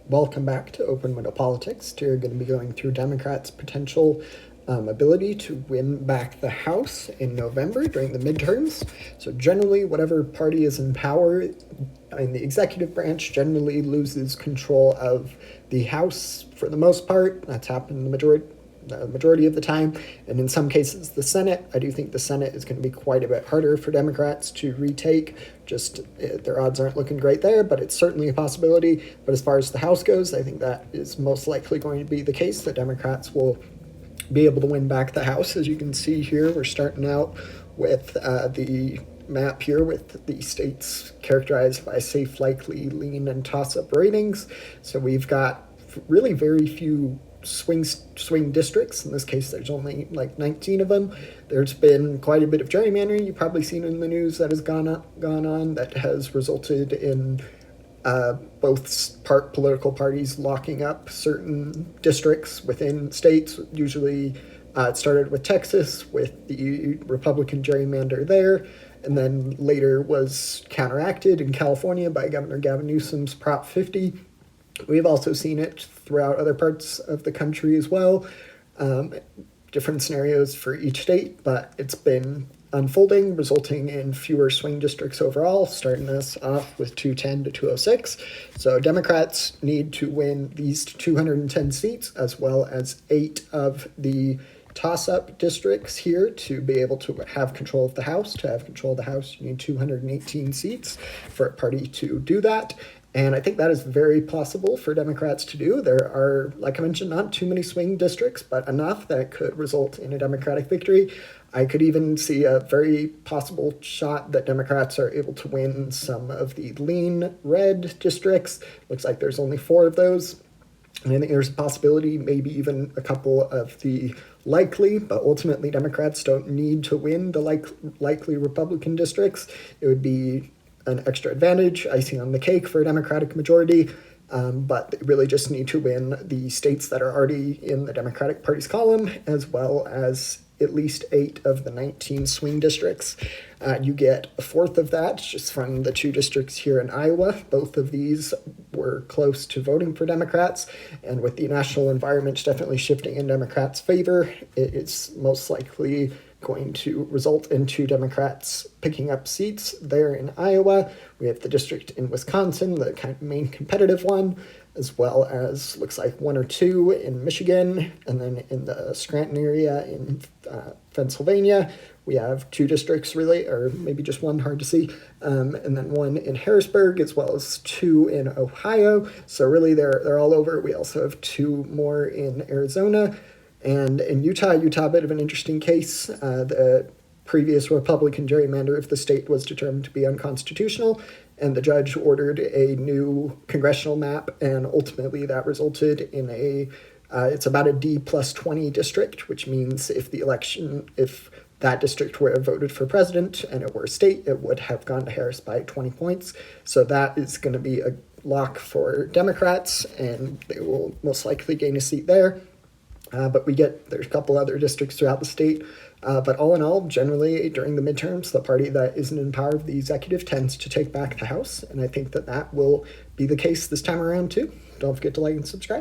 Welcome back to Open Window Politics. Today we're going to be going through Democrats' potential ability to win back the House in November during the midterms. So generally, whatever party is in power in the executive branch generally loses control of the House for the most part. That's happened the majority of the time, and in some cases the Senate. I do think the Senate is going to be quite a bit harder for Democrats to retake. Just their odds aren't looking great there, but it's certainly a possibility. But as far as the House goes, I think that is most likely going to be the case, that Democrats will be able to win back the House. As you can see here, we're starting out with the map here with the states characterized by safe, likely, lean, and toss-up ratings. So we've got really very few swing districts. In this case, there's only like 19 of them. There's been quite a bit of gerrymandering. You've probably seen in the news that has gone on that has resulted in both political parties locking up certain districts within states. Usually it started with Texas with the Republican gerrymander there, and then later was counteracted in California by Governor Gavin Newsom's Prop 50. We've also seen it throughout other parts of the country as well. Different scenarios for each state, but it's been unfolding, resulting in fewer swing districts overall, starting us off with 210 to 206. So Democrats need to win these 210 seats, as well as 8 of the toss-up districts here to be able to have control of the House. To have control of the House, you need 218 seats for a party to do that. And I think that is very possible for Democrats to do. There are, like I mentioned, not too many swing districts, but enough that could result in a Democratic victory. I could even see a very possible shot that Democrats are able to win some of the lean red districts. Looks like there's only 4 of those. And I think there's a possibility, maybe even a couple of the likely, but ultimately Democrats don't need to win the likely Republican districts. It would be an extra advantage, icing on the cake for a Democratic majority, but they really just need to win the states that are already in the Democratic Party's column, as well as at least 8 of the 19 swing districts. You get a fourth of that just from the 2 districts here in Iowa. Both of these were close to voting for Democrats, and with the national environment definitely shifting in Democrats' favor, it is most likely going to result in 2 Democrats picking up seats there in Iowa. We have the district in Wisconsin, the kind of main competitive one, as well as looks like 1 or 2 in Michigan, and then in the Scranton area in Pennsylvania, we have 2 districts really, or maybe just 1, hard to see, and then 1 in Harrisburg, as well as 2 in Ohio. So really they're all over. We also have 2 more in Arizona. And in Utah, a bit of an interesting case. The previous Republican gerrymander of the state was determined to be unconstitutional, and the judge ordered a new congressional map, and ultimately that resulted in it's about a D+20 district, which means if that district were voted for president and it were a state, it would have gone to Harris by 20 points. So that is going to be a lock for Democrats, and they will most likely gain a seat there. But there's a couple other districts throughout the state. But all in all, generally during the midterms, the party that isn't in power of the executive tends to take back the House. And I think that will be the case this time around too. Don't forget to like and subscribe.